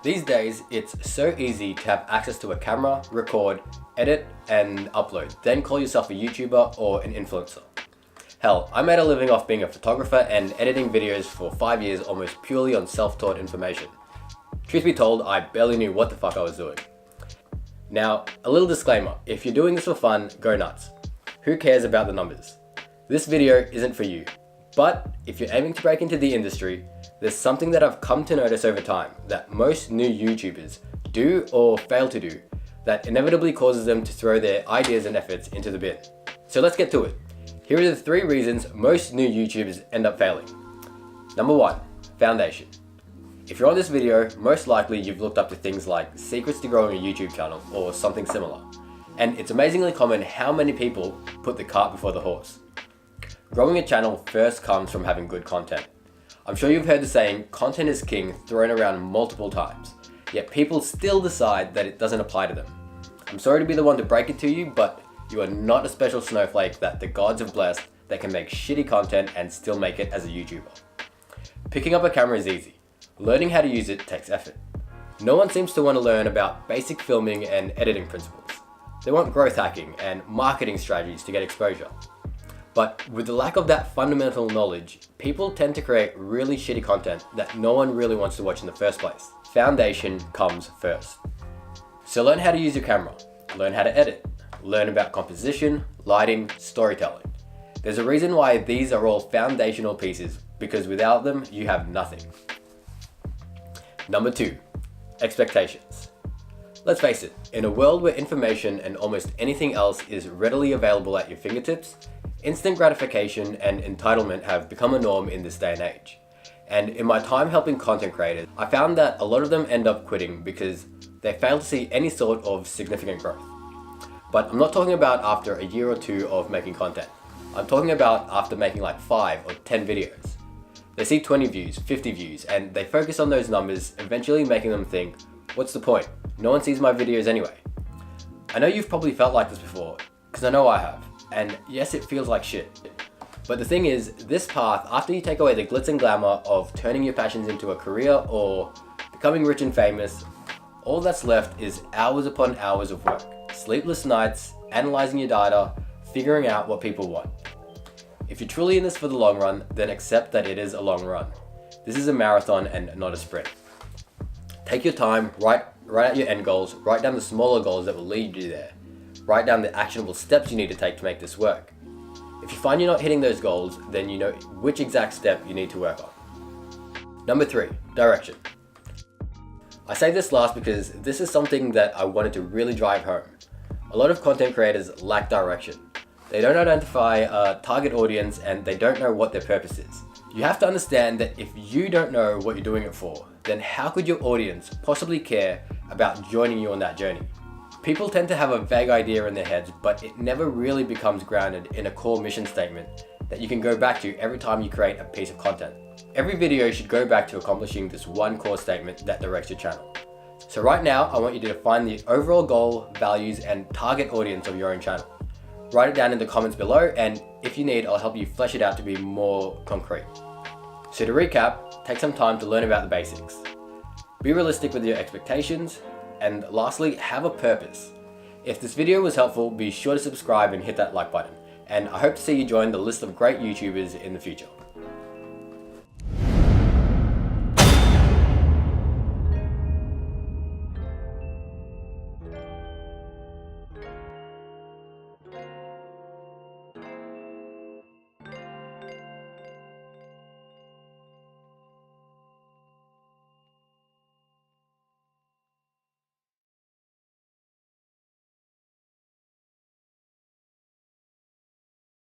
These days, it's so easy to have access to a camera, record, edit, and upload, then call yourself a YouTuber or an influencer. Hell, I made a living off being a photographer and editing videos for 5 years almost purely on self-taught information. Truth be told, I barely knew what the fuck I was doing. Now, a little disclaimer, if you're doing this for fun, go nuts. Who cares about the numbers? This video isn't for you, but if you're aiming to break into the industry, there's something that I've come to notice over time that most new YouTubers do or fail to do that inevitably causes them to throw their ideas and efforts into the bin. So let's get to it. Here are the 3 reasons most new YouTubers end up failing. Number 1, foundation. If you're on this video, most likely you've looked up to things like secrets to growing a YouTube channel or something similar. And it's amazingly common how many people put the cart before the horse. Growing a channel first comes from having good content. I'm sure you've heard the saying, content is king, thrown around multiple times, yet people still decide that it doesn't apply to them. I'm sorry to be the one to break it to you, but you are not a special snowflake that the gods have blessed that can make shitty content and still make it as a YouTuber. Picking up a camera is easy. Learning how to use it takes effort. No one seems to want to learn about basic filming and editing principles. They want growth hacking and marketing strategies to get exposure. But with the lack of that fundamental knowledge, people tend to create really shitty content that no one really wants to watch in the first place. Foundation comes first. So learn how to use your camera, learn how to edit, learn about composition, lighting, storytelling. There's a reason why these are all foundational pieces, because without them, you have nothing. Number 2, expectations. Let's face it, in a world where information and almost anything else is readily available at your fingertips, instant gratification and entitlement have become a norm in this day and age. And in my time helping content creators, I found that a lot of them end up quitting because they fail to see any sort of significant growth. But I'm not talking about after a year or 2 of making content. I'm talking about after making like 5 or 10 videos. They see 20 views, 50 views, and they focus on those numbers, eventually making them think, what's the point? No one sees my videos anyway. I know you've probably felt like this before, because I know I have. And yes, it feels like shit. But the thing is, this path, after you take away the glitz and glamour of turning your passions into a career or becoming rich and famous, all that's left is hours upon hours of work, sleepless nights, analyzing your data, figuring out what people want. If you're truly in this for the long run, then accept that it is a long run. This is a marathon and not a sprint. Take your time, write out your end goals, write down the smaller goals that will lead you there. Write down the actionable steps you need to take to make this work. If you find you're not hitting those goals, then you know which exact step you need to work on. Number 3, direction. I say this last because this is something that I wanted to really drive home. A lot of content creators lack direction. They don't identify a target audience and they don't know what their purpose is. You have to understand that if you don't know what you're doing it for, then how could your audience possibly care about joining you on that journey? People tend to have a vague idea in their heads, but it never really becomes grounded in a core mission statement that you can go back to every time you create a piece of content. Every video should go back to accomplishing this one core statement that directs your channel. So right now, I want you to define the overall goal, values, and target audience of your own channel. Write it down in the comments below, and if you need, I'll help you flesh it out to be more concrete. So to recap, take some time to learn about the basics. Be realistic with your expectations. And lastly, have a purpose. If this video was helpful, be sure to subscribe and hit that like button. And I hope to see you join the list of great YouTubers in the future.